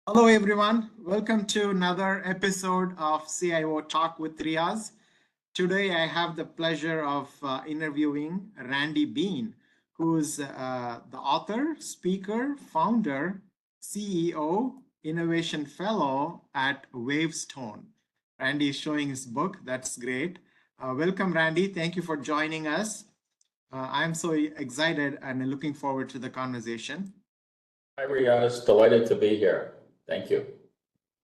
Hello, everyone. Welcome to another episode of CIO Talk with Riaz. Today, I have the pleasure of interviewing Randy Bean, who's the author, speaker, founder, CEO, innovation fellow at Wavestone. Randy is showing his book. That's great. Welcome, Randy. Thank you for joining us. I'm so excited and looking forward to the conversation. Hi, Riaz. Delighted to be here. Thank you.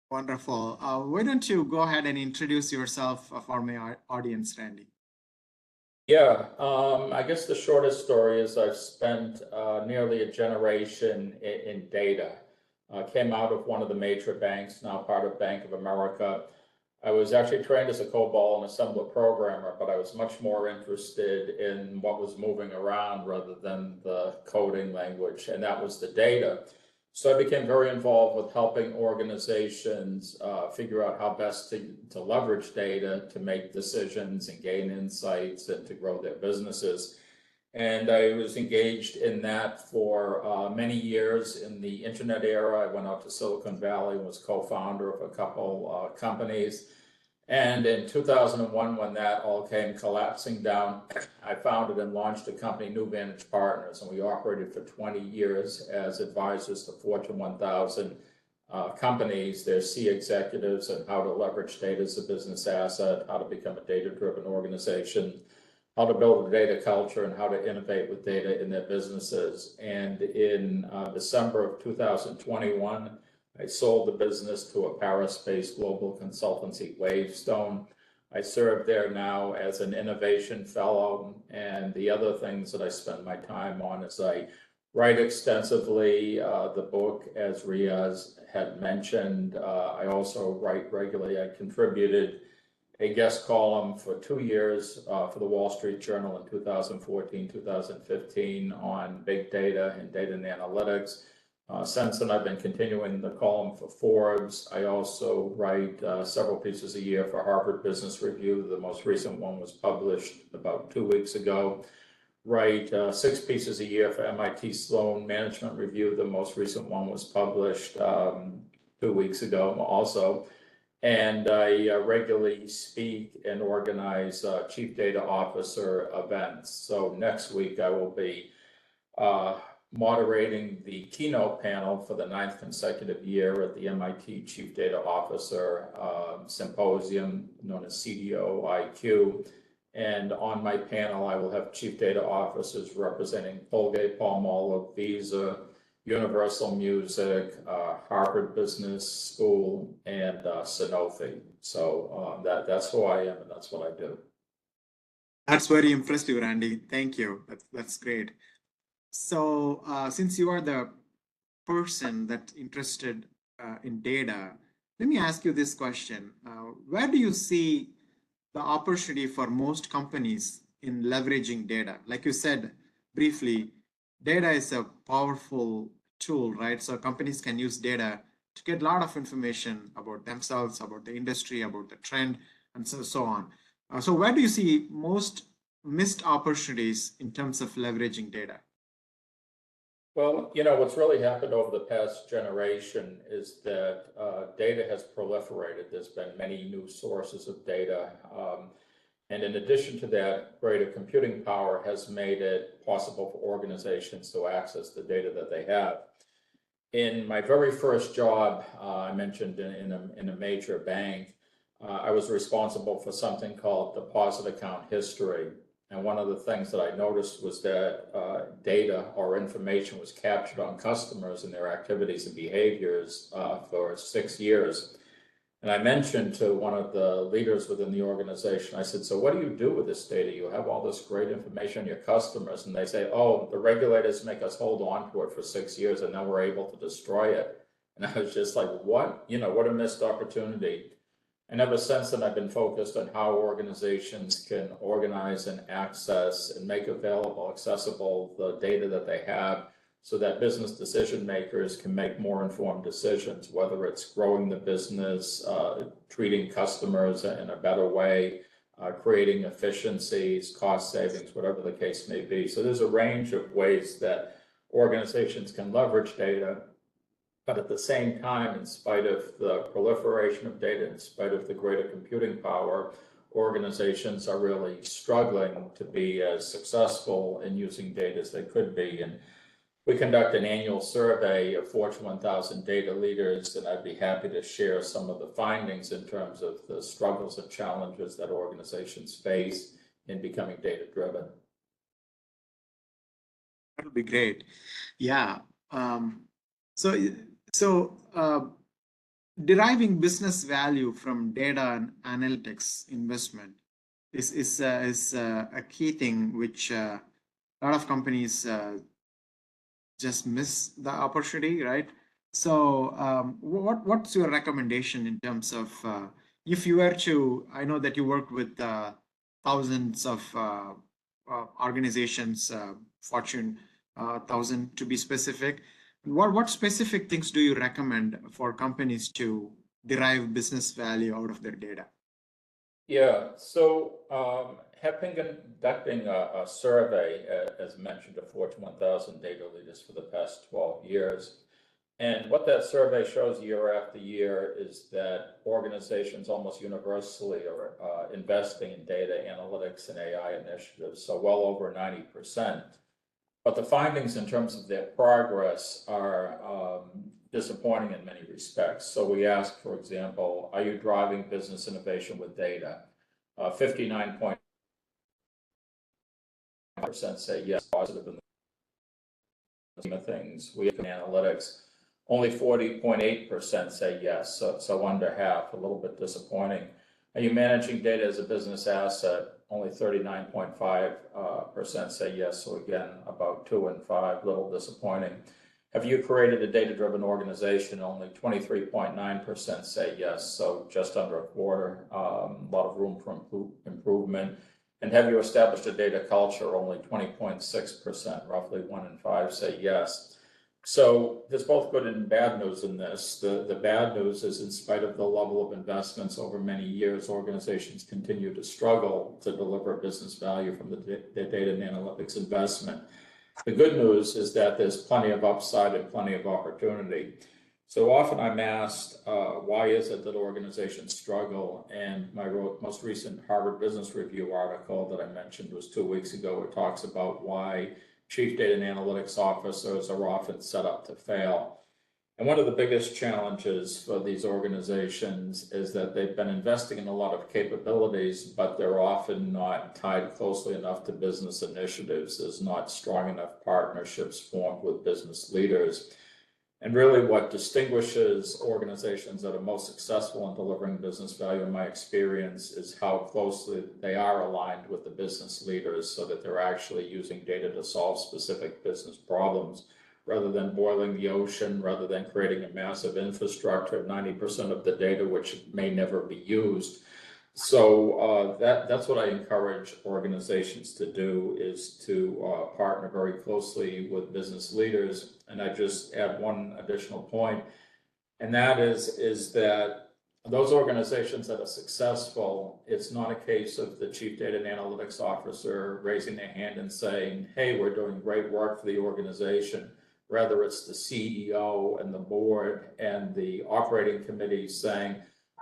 Wonderful. Why don't you go ahead and introduce yourself for my audience, Randy? Yeah, I guess the shortest story is I've spent nearly a generation in data. Came out of one of the major banks, now part of Bank of America. I was actually trained as a COBOL and assembler programmer, but I was much more interested in what was moving around rather than the coding language, and that was the data. So I became very involved with helping organizations figure out how best to leverage data to make decisions and gain insights and to grow their businesses. And I was engaged in that for many years in the internet era. I went out to Silicon Valley and was co-founder of a couple companies. And in 2001, when that all came collapsing down, I founded and launched a company, New Vantage Partners, and we operated for 20 years as advisors to Fortune 1000 companies, their C executives, and how to leverage data as a business asset, how to become a data-driven organization, how to build a data culture, and how to innovate with data in their businesses. And in December of 2021, I sold the business to a Paris-based global consultancy, Wavestone. I serve there now as an innovation fellow, and the other things that I spend my time on is I write extensively, the book, as Riaz had mentioned. I also write regularly. I contributed a guest column for 2 years for the Wall Street Journal in 2014, 2015 on big data and data and analytics. Since then, I've been continuing the column for Forbes. I also write several pieces a year for Harvard Business Review. The most recent one was published about 2 weeks ago. Write 6 pieces a year for MIT Sloan Management Review. The most recent one was published 2 weeks ago also. And I regularly speak and organize Chief Data Officer events. So next week I will be moderating the keynote panel for the 9th consecutive year at the MIT Chief Data Officer Symposium, known as CDO IQ. And on my panel, I will have Chief Data Officers representing Colgate-Palmolive, Visa, Universal Music, Harvard Business School, and Sanofi. So that's who I am, and that's what I do. That's very impressive, Randy. Thank you. That's great. So since you are the person that's interested in data, let me ask you this question. Where do you see the opportunity for most companies in leveraging data? Like you said briefly, data is a powerful tool, right? So companies can use data to get a lot of information about themselves, about the industry, about the trend, and so on. So where do you see most missed opportunities in terms of leveraging data? Well, what's really happened over the past generation is that data has proliferated. There's been many new sources of data. And in addition to that, greater computing power has made it possible for organizations to access the data that they have. In my very first job, I mentioned in a major bank, I was responsible for something called deposit account history. And one of the things that I noticed was that data or information was captured on customers and their activities and behaviors for 6 years. And I mentioned to one of the leaders within the organization, I said, so what do you do with this data? You have all this great information on your customers. And they say, oh, the regulators make us hold on to it for 6 years and then we're able to destroy it. And I was just like, what? What a missed opportunity. And ever since then, I've been focused on how organizations can organize and access and make available, accessible the data that they have so that business decision makers can make more informed decisions, whether it's growing the business, treating customers in a better way, creating efficiencies, cost savings, whatever the case may be. So there's a range of ways that organizations can leverage data. But at the same time, in spite of the proliferation of data, in spite of the greater computing power, organizations are really struggling to be as successful in using data as they could be. And we conduct an annual survey of Fortune 1000 data leaders, and I'd be happy to share some of the findings in terms of the struggles and challenges that organizations face in becoming data-driven. That'll be great. Yeah. So deriving business value from data and analytics investment is a key thing which a lot of companies just miss the opportunity, right? So what's your recommendation in terms of if you were to, I know that you work with thousands of organizations, Fortune 1000 to be specific. What specific things do you recommend for companies to derive business value out of their data? Yeah, so have been conducting a survey, as mentioned, of Fortune 1000 data leaders for the past 12 years. And what that survey shows year after year is that organizations almost universally are investing in data analytics and AI initiatives, so well over 90%. But the findings in terms of their progress are disappointing in many respects. So we asked, for example, are you driving business innovation with data? 59.9% say yes, positive in the things. We have analytics. Only 40.8% say yes, so under half, a little bit disappointing. Are you managing data as a business asset? Only 39.5% say yes, so again, about 2 in 5, little disappointing. Have you created a data-driven organization? Only 23.9% say yes, so just under a quarter, a lot of room for improvement. And have you established a data culture? Only 20.6%, roughly 1 in 5 say yes. So there's both good and bad news in this. The bad news is, in spite of the level of investments over many years, organizations continue to struggle to deliver business value from the data and analytics investment. The good news is that there's plenty of upside and plenty of opportunity. So often I'm asked, why is it that organizations struggle? And my most recent Harvard Business Review article that I mentioned was 2 weeks ago. It talks about why chief data and analytics officers are often set up to fail. And one of the biggest challenges for these organizations is that they've been investing in a lot of capabilities, but they're often not tied closely enough to business initiatives. There's not strong enough partnerships formed with business leaders. And really what distinguishes organizations that are most successful in delivering business value, in my experience, is how closely they are aligned with the business leaders so that they're actually using data to solve specific business problems rather than boiling the ocean, rather than creating a massive infrastructure of 90% of the data which may never be used. So that's what I encourage organizations to do, is to partner very closely with business leaders. And I just add one additional point, and that is that those organizations that are successful, it's not a case of the chief data and analytics officer raising their hand and saying, hey, we're doing great work for the organization. Rather, it's the CEO and the board and the operating committee saying,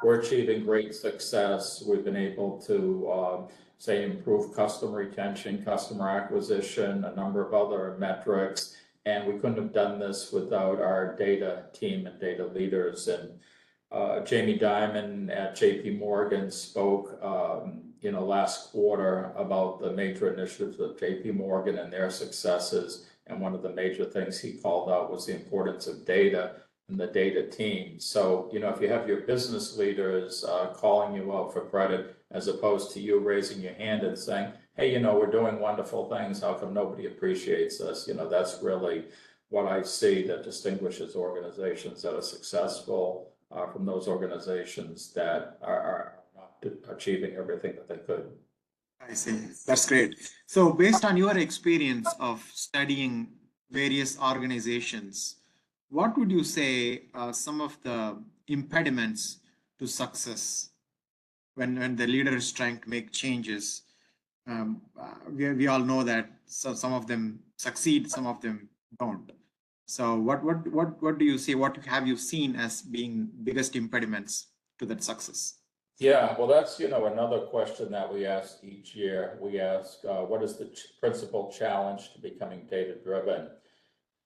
we're achieving great success. We've been able to, say, improve customer retention, customer acquisition, a number of other metrics. And we couldn't have done this without our data team and data leaders. And Jamie Dimon at JP Morgan spoke, last quarter about the major initiatives of JP Morgan and their successes. And one of the major things he called out was the importance of data and the data team. So, if you have your business leaders calling you out for credit, as opposed to you raising your hand and saying, hey, we're doing wonderful things, how come nobody appreciates us? That's really what I see that distinguishes organizations that are successful from those organizations that are not achieving everything that they could. I see. That's great. So based on your experience of studying various organizations, what would you say are some of the impediments to success when the leader is trying to make changes? We all know that some of them succeed, some of them don't. So what do you see? What have you seen as being biggest impediments to that success? Yeah, well, that's, another question that we ask each year. We ask, what is the principal challenge to becoming data-driven?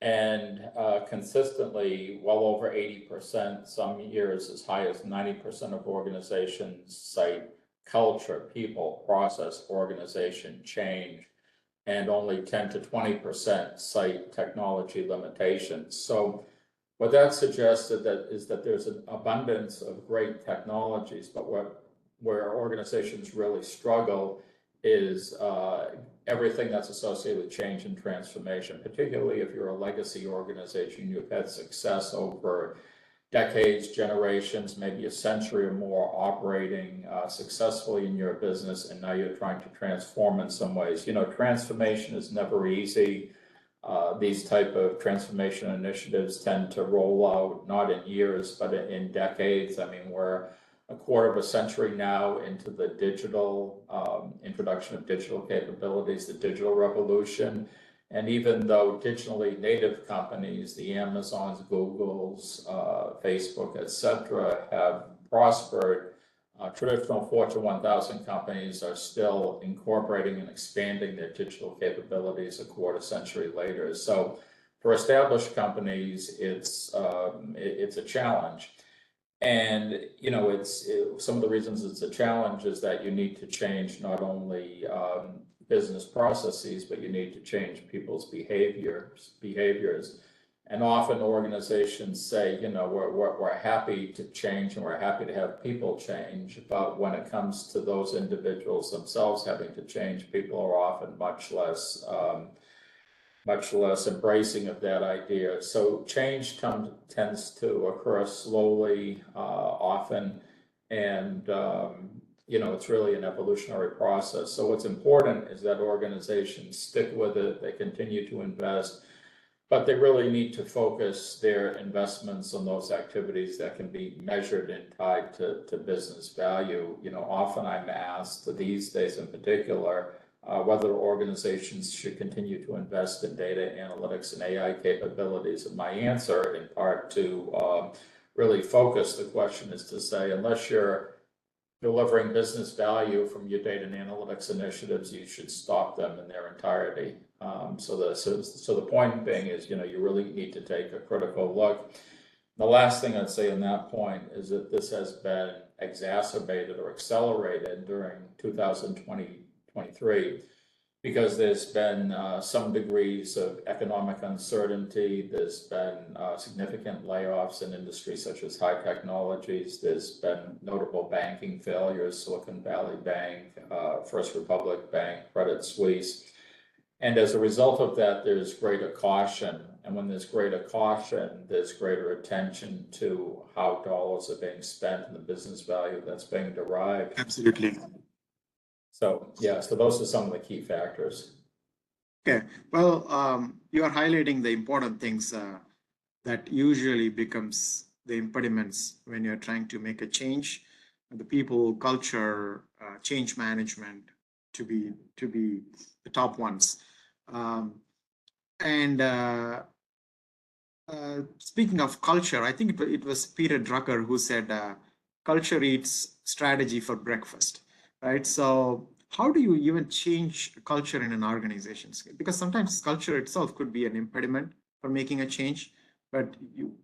And consistently, well over 80%, some years as high as 90% of organizations cite culture, people, process, organization, change, and only 10 to 20% cite technology limitations. So what that suggested is that there's an abundance of great technologies, but where organizations really struggle is everything that's associated with change and transformation, particularly if you're a legacy organization, you've had success over decades, generations, maybe a century or more operating successfully in your business, and now you're trying to transform in some ways. Transformation is never easy. These type of transformation initiatives tend to roll out not in years, but in decades. I mean, we're a quarter of a century now into the digital introduction of digital capabilities, the digital revolution. And even though digitally native companies, the Amazons, Googles, Facebook, et cetera, have prospered, traditional Fortune 1000 companies are still incorporating and expanding their digital capabilities a quarter century later. So for established companies, it's a challenge. And, some of the reasons it's a challenge is that you need to change not only business processes, but you need to change people's behaviors. And often organizations say, we're happy to change and we're happy to have people change. But when it comes to those individuals themselves having to change, people are often much less embracing of that idea. So change tends to occur slowly, often, and it's really an evolutionary process. So what's important is that organizations stick with it, they continue to invest, but they really need to focus their investments on those activities that can be measured and tied to business value. Often I'm asked these days in particular, whether organizations should continue to invest in data analytics and AI capabilities. And my answer, in part to really focus the question, is to say, unless you're delivering business value from your data and analytics initiatives, you should stop them in their entirety. So the point being is, you really need to take a critical look. The last thing I'd say on that point is that this has been exacerbated or accelerated during 2023 because there's been some degrees of economic uncertainty. There's been significant layoffs in industries such as high technologies. There's been notable banking failures, Silicon Valley Bank, First Republic Bank, Credit Suisse. And as a result of that, there's greater caution. And when there's greater caution, there's greater attention to how dollars are being spent and the business value that's being derived. Absolutely. So, so those are some of the key factors. Okay, well, you are highlighting the important things that usually becomes the impediments when you're trying to make a change. The people, culture, change management to be the top ones. Speaking of culture, I think it was Peter Drucker who said, culture eats strategy for breakfast, right? So how do you even change culture in an organization? Because sometimes culture itself could be an impediment for making a change, but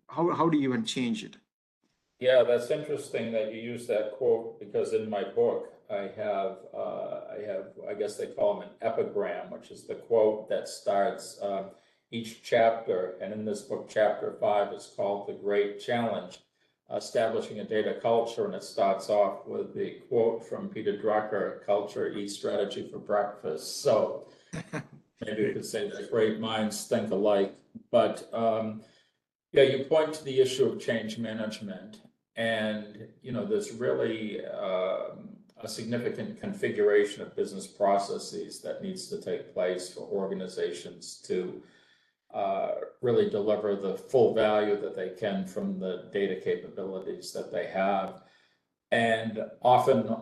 how do you even change it? Yeah, that's interesting that you use that quote, because in my book, I have, I guess they call them an epigram, which is the quote that starts each chapter. And in this book, chapter 5 is called The Great Challenge, Establishing a Data Culture. And it starts off with the quote from Peter Drucker, culture eats strategy for breakfast. So maybe you could say that great minds think alike. But you point to the issue of change management. And, there's really a significant configuration of business processes that needs to take place for organizations to really deliver the full value that they can from the data capabilities that they have. And often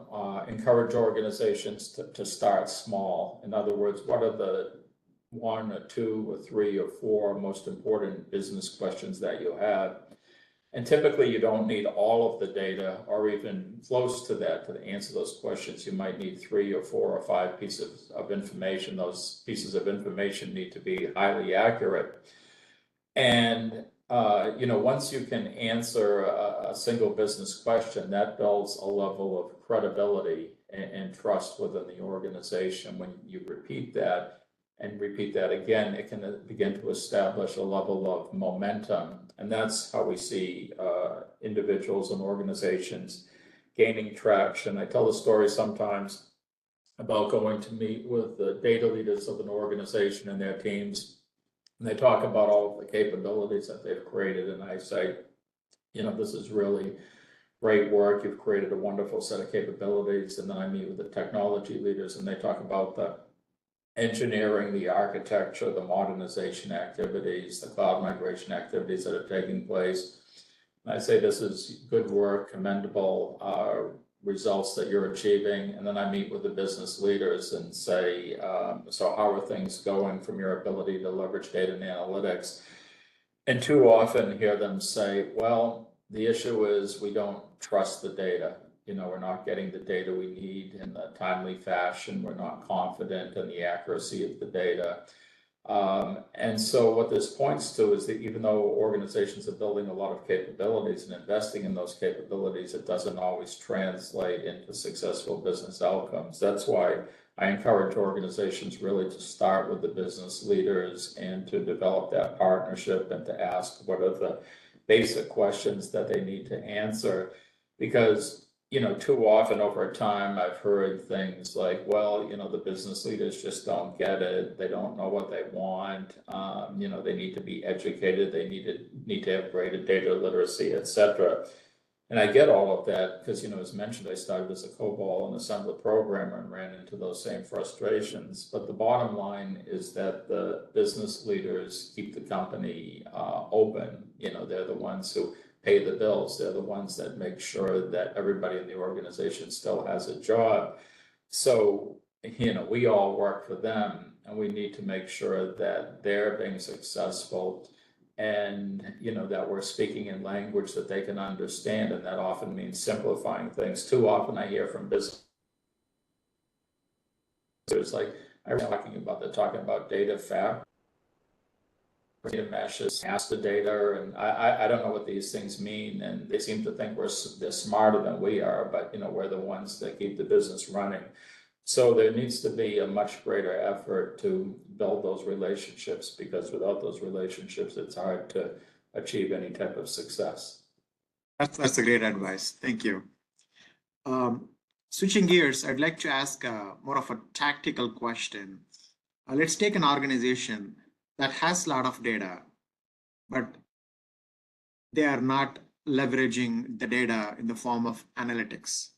encourage organizations to start small. In other words, what one or two or three or four most important business questions that you have. And typically you don't need all of the data or even close to that to answer those questions. You might need 3 or 4 or 5 pieces of information. Those pieces of information need to be highly accurate. And once you can answer a single business question, that builds a level of credibility and trust within the organization. When you repeat that and repeat that again, it can begin to establish a level of momentum. And that's how we see individuals and organizations gaining traction. I tell the story sometimes about going to meet with the data leaders of an organization and their teams. And they talk about all of the capabilities that they've created. And I say, this is really great work. You've created a wonderful set of capabilities. And then I meet with the technology leaders and they talk about the engineering, the architecture, the modernization activities, the cloud migration activities that are taking place. And I say, this is good work, commendable results that you're achieving. And then I meet with the business leaders and say, so how are things going from your ability to leverage data and analytics? And too often hear them say, well, the issue is we don't trust the data. We're not getting the data we need in a timely fashion. We're not confident in the accuracy of the data. And so what this points to is that even though organizations are building a lot of capabilities and investing in those capabilities, it doesn't always translate into successful business outcomes. That's why I encourage organizations really to start with the business leaders and to develop that partnership and to ask what are the basic questions that they need to answer. Because too often over time, I've heard things like, well, the business leaders just don't get it. They don't know what they want. They need to be educated. They need to have greater data literacy, et cetera. And I get all of that because, as mentioned, I started as a COBOL and assembler programmer and ran into those same frustrations. But the bottom line is that the business leaders keep the company open. They're the ones who pay the bills. They're the ones that make sure that everybody in the organization still has a job. So, we all work for them and we need to make sure that they're being successful and, that we're speaking in language that they can understand. And that often means simplifying things. Too often I hear from business leaders like, they're talking about data fabric. Data meshes, master data, and I don't know what these things mean, and they seem to think they're smarter than we are, but we're the ones that keep the business running. So there needs to be a much greater effort to build those relationships, because without those relationships, it's hard to achieve any type of success. That's a great advice. Thank you. Switching gears, I'd like to ask more of a tactical question. Let's take an organization that has a lot of data, but they are not leveraging the data in the form of analytics.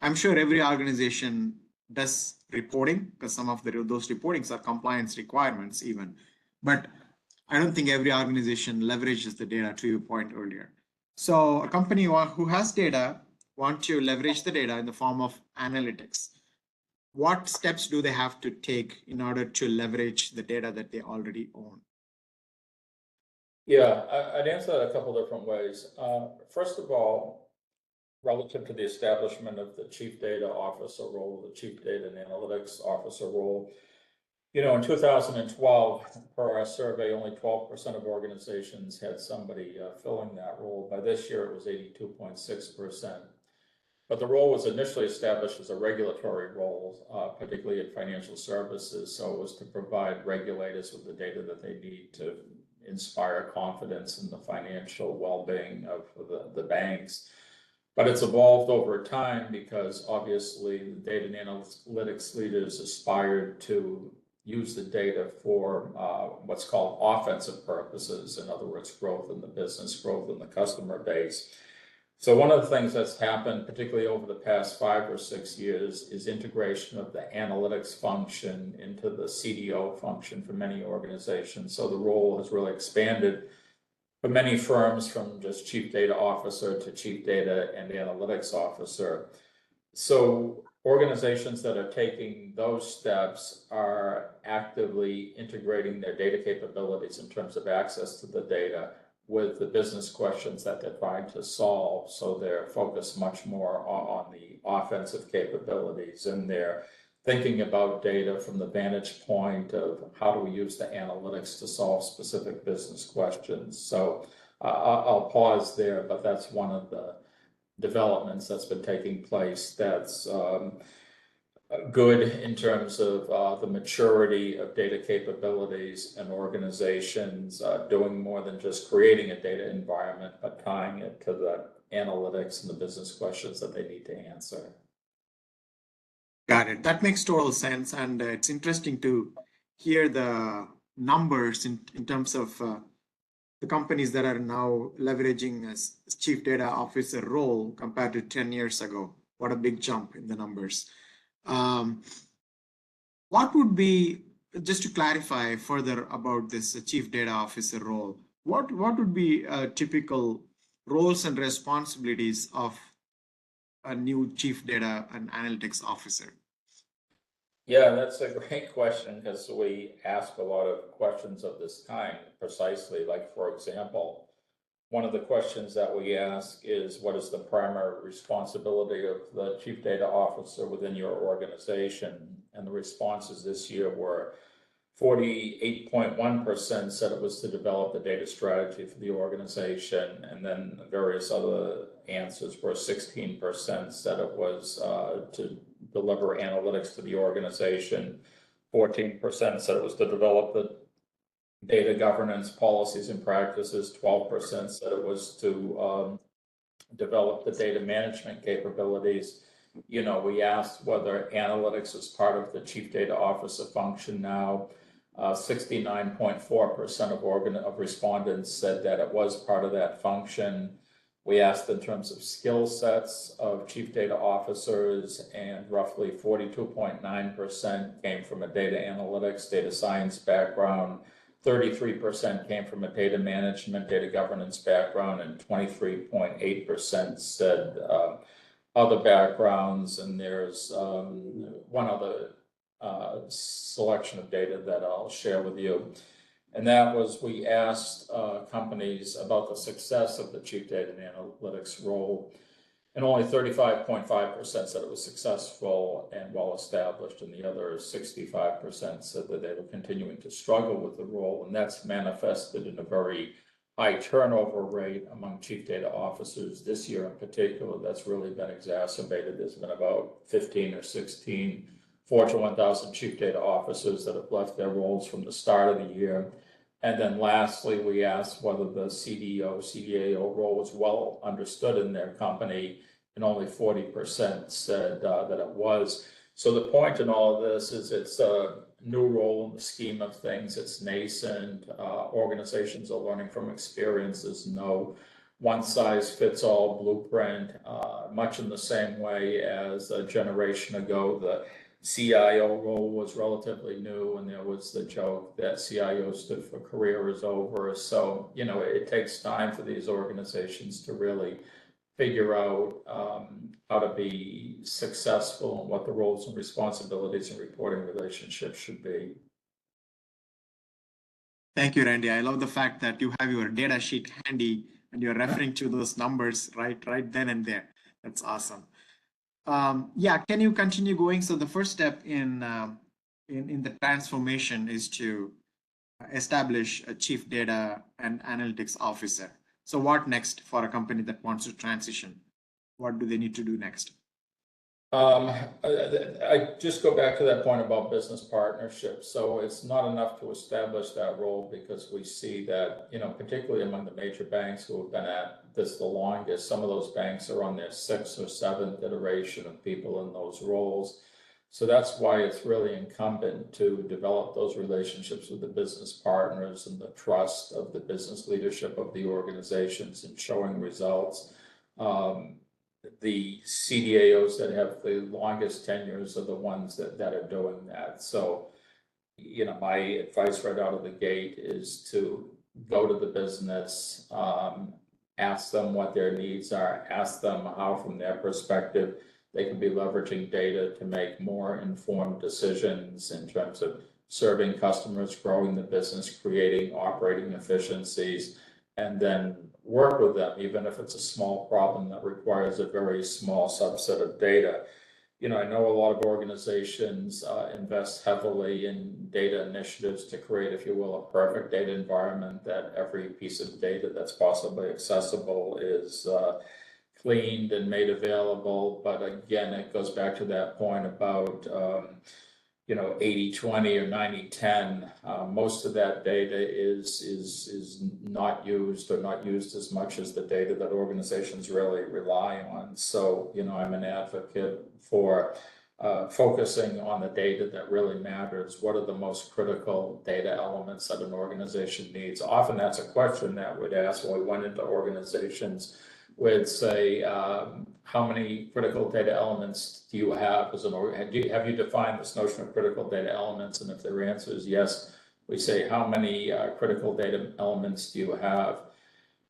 I'm sure every organization does reporting, because some of those reportings are compliance requirements even, but I don't think every organization leverages the data, to your point earlier. So a company who has data want to leverage the data in the form of analytics. What steps do they have to take in order to leverage the data that they already own? Yeah, I'd answer that a couple different ways. First of all, relative to the establishment of the chief data officer role, the chief data and analytics officer role, in 2012, per our survey, only 12% of organizations had somebody filling that role. By this year, it was 82.6%. But the role was initially established as a regulatory role, particularly in financial services. So it was to provide regulators with the data that they need to inspire confidence in the financial well-being of the banks. But it's evolved over time because obviously the data and analytics leaders aspired to use the data for what's called offensive purposes. In other words, growth in the business, growth in the customer base. So one of the things that's happened, particularly over the past 5 or 6 years, is integration of the analytics function into the CDO function for many organizations. So the role has really expanded for many firms from just chief data officer to chief data and analytics officer. So organizations that are taking those steps are actively integrating their data capabilities in terms of access to the data with the business questions that they're trying to solve. So they're focused much more on the offensive capabilities, and they're thinking about data from the vantage point of how do we use the analytics to solve specific business questions. So I'll pause there, but that's one of the developments that's been taking place that's good in terms of the maturity of data capabilities and organizations doing more than just creating a data environment, but tying it to the analytics and the business questions that they need to answer. Got it. That makes total sense. And it's interesting to hear the numbers in terms of the companies that are now leveraging as chief data officer role compared to 10 years ago. What a big jump in the numbers. What would be, just to clarify further about this chief data officer role, what would be typical roles and responsibilities of a new chief data and analytics officer? Yeah, that's a great question, because we ask a lot of questions of this kind precisely. Like, for example, one of the questions that we ask is, what is the primary responsibility of the chief data officer within your organization? And the responses this year were 48.1% said it was to develop the data strategy for the organization. And then various other answers were 16% said it was to deliver analytics to the organization. 14% said it was to develop the data governance policies and practices. 12% said it was to develop the data management capabilities. You know, we asked whether analytics is part of the chief data officer function now. 69.4% of respondents said that it was part of that function. We asked in terms of skill sets of chief data officers, and roughly 42.9% came from a data analytics, data science background. 33% came from a data management, data governance background, and 23.8% said other backgrounds. And there's one other selection of data that I'll share with you. And that was, we asked companies about the success of the chief data and analytics role, and only 35.5% said it was successful and well established, and the other 65% said that they were continuing to struggle with the role. And that's manifested in a very high turnover rate among chief data officers this year in particular. That's really been exacerbated. There's been about 15 or 16 Fortune 1000 chief data officers that have left their roles from the start of the year. And then lastly, we asked whether the CDO, CDAO role was well understood in their company, and only 40% said that it was. So the point in all of this is it's a new role in the scheme of things. It's nascent. Organizations are learning from experiences. No one-size-fits-all blueprint, much in the same way as a generation ago. The CIO role was relatively new, and there was the joke that CIO stood for career is over. So, you know, it takes time for these organizations to really figure out how to be successful and what the roles and responsibilities and reporting relationships should be. Thank you, Randy. I love the fact that you have your data sheet handy and you're referring to those numbers right then and there. That's awesome. Yeah, can you continue going? So the first step in the transformation is to establish a chief data and analytics officer. So what next for a company that wants to transition? What do they need to do next? I just go back to that point about business partnerships. So it's not enough to establish that role, because we see that, you know, particularly among the major banks who have been at this the longest, some of those banks are on their 6th or 7th iteration of people in those roles. So that's why it's really incumbent to develop those relationships with the business partners and the trust of the business leadership of the organizations in showing results. The CDAOs that have the longest tenures are the ones that are doing that. So, you know, my advice right out of the gate is to go to the business, ask them what their needs are, ask them how, from their perspective, they can be leveraging data to make more informed decisions in terms of serving customers, growing the business, creating operating efficiencies, and then work with them, even if it's a small problem that requires a very small subset of data. You know, I know a lot of organizations invest heavily in data initiatives to create, if you will, a perfect data environment, that every piece of data that's possibly accessible is cleaned and made available. But again, it goes back to that point about 80-20 or 90-10. Most of that data is not used, or not used as much as the data that organizations really rely on. So, I'm an advocate for focusing on the data that really matters. What are the most critical data elements that an organization needs? Often that's a question that we'd ask when we went into organizations. We'd say, how many critical data elements do you have as an organization? Have you defined this notion of critical data elements? And if their answer is yes, we say, how many critical data elements do you have?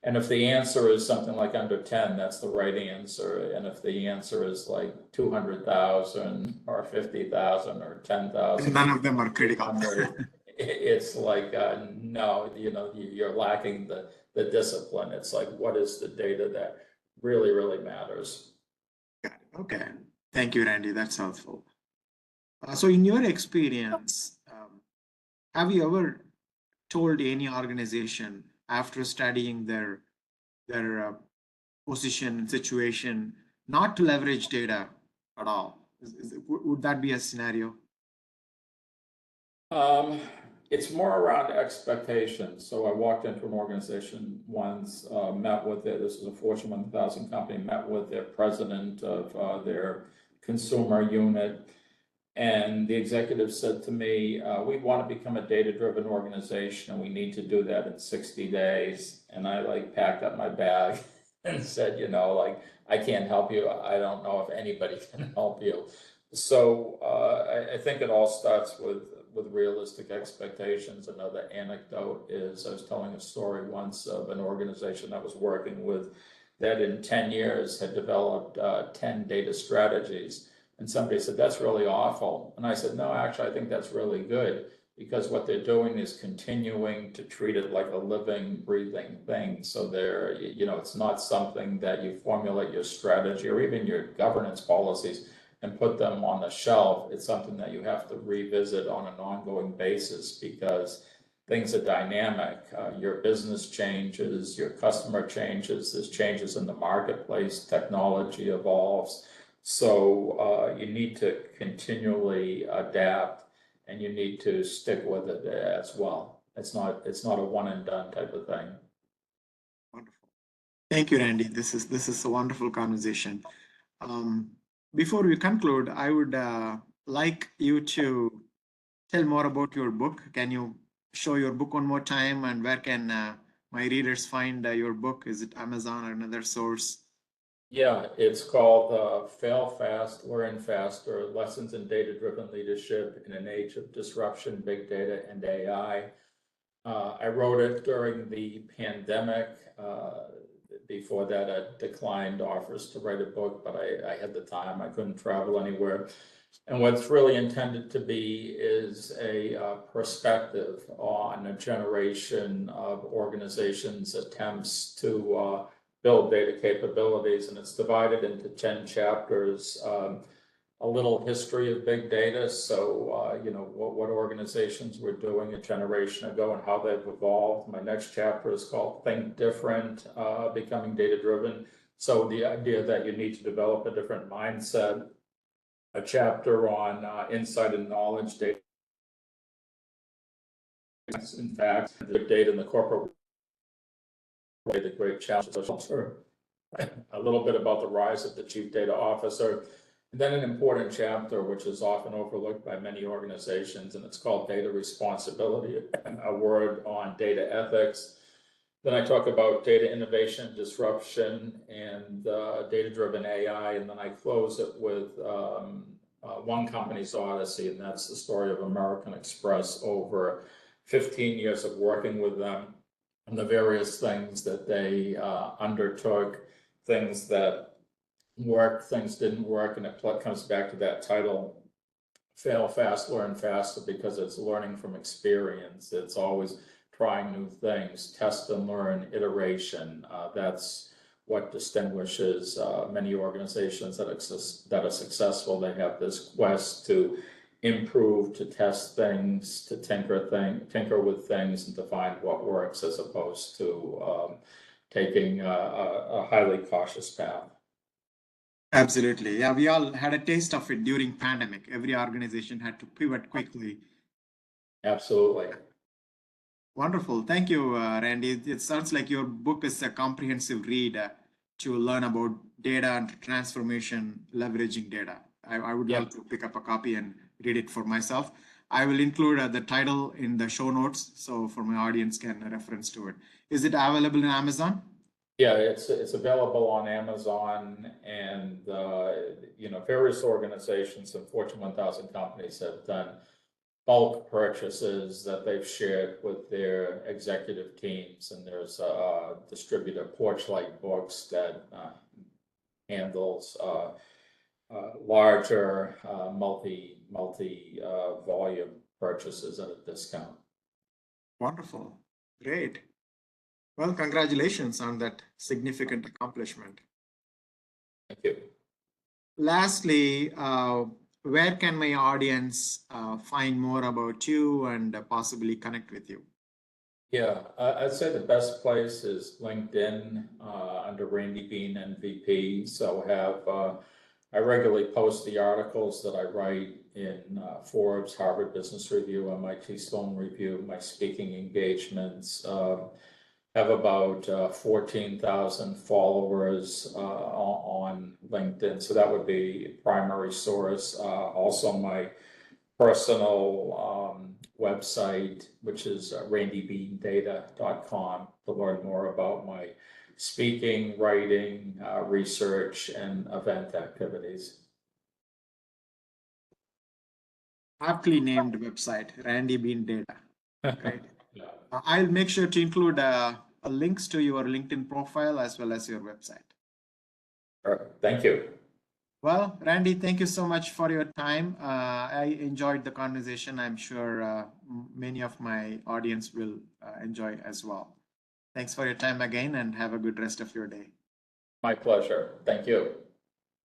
And if the answer is something like under 10, that's the right answer. And if the answer is like 200,000 or 50,000 or 10,000, none of them are critical. It's like, no, you're lacking the discipline. It's like, what is the data that really, really matters? Okay. Thank you, Randy. That's helpful. So in your experience, have you ever told any organization after studying their position and situation not to leverage data at all? Would that be a scenario? It's more around expectations. So I walked into an organization once, met with it. This is a Fortune 1000 company, met with their president of their consumer unit. And the executive said to me, we want to become a data-driven organization, and we need to do that in 60 days. And I packed up my bag and said, I can't help you. I don't know if anybody can help you. So I think it all starts with realistic expectations. Another anecdote is I was telling a story once of an organization I was working with that in 10 years had developed 10 data strategies. And somebody said, that's really awful. And I said, no, actually, I think that's really good, because what they're doing is continuing to treat it like a living, breathing thing. So they're, it's not something that you formulate your strategy or even your governance policies and put them on the shelf. It's something that you have to revisit on an ongoing basis, because things are dynamic. Your business changes, your customer changes, there's changes in the marketplace, technology evolves. So you need to continually adapt, and you need to stick with it as well. It's not a one and done type of thing. Wonderful. Thank you, Randy. This is a wonderful conversation. Before we conclude, I would like you to tell more about your book. Can you show your book one more time, and where can my readers find your book? Is it Amazon or another source? Yeah, it's called Fail Fast, Learn Faster, Lessons in Data-Driven Leadership in an Age of Disruption, Big Data, and AI. I wrote it during the pandemic. Before that, I declined offers to write a book, but I had the time. I couldn't travel anywhere. And what's really intended to be is a perspective on a generation of organizations' attempts to build data capabilities. And it's divided into 10 chapters. A little history of big data. So, what organizations were doing a generation ago and how they've evolved. My next chapter is called Think Different, Becoming Data-Driven. So the idea that you need to develop a different mindset. A chapter on insight and knowledge data. In fact, the data in the corporate world, the great challenge. A little bit about the rise of the chief data officer. And then an important chapter, which is often overlooked by many organizations, and it's called Data Responsibility, a word on data ethics. Then I talk about data innovation, disruption, and data-driven AI. And then I close it with one company's odyssey, and that's the story of American Express over 15 years of working with them and the various things that they undertook, things that work, things didn't work, and it comes back to that title, fail fast, learn faster, because it's learning from experience. It's always trying new things, test and learn, iteration. That's what distinguishes many organizations that are successful. They have this quest to improve, to test things, to tinker with things, and to find what works, as opposed to taking a highly cautious path. Absolutely. Yeah, we all had a taste of it during pandemic. Every organization had to pivot quickly. Absolutely. Wonderful. Thank you, Randy. It sounds like your book is a comprehensive read to learn about data and transformation, leveraging data. I would Yeah. love to pick up a copy and read it for myself. I will include the title in the show notes so for my audience can reference to it. Is it available in Amazon? Yeah, it's available on Amazon, and various organizations and Fortune 1000 companies have done bulk purchases that they've shared with their executive teams. And there's a distributor, Porchlight Books, that handles larger multi volume purchases at a discount. Wonderful. Great. Well, congratulations on that significant accomplishment. Thank you. Lastly, where can my audience find more about you and possibly connect with you? Yeah, I'd say the best place is LinkedIn under Randy Bean MVP. So I regularly post the articles that I write in Forbes, Harvard Business Review, MIT Sloan Review, my speaking engagements. Have about 14,000 followers on LinkedIn. So that would be a primary source. Also my personal website, which is randybeandata.com, to learn more about my speaking, writing, research, and event activities. Aptly named website, Randy Bean Data. Great. Yeah. I'll make sure to include links to your LinkedIn profile as well as your website. Thank you. Well, Randy, thank you so much for your time. I enjoyed the conversation. I'm sure many of my audience will enjoy as well. Thanks for your time again and have a good rest of your day. My pleasure. Thank you.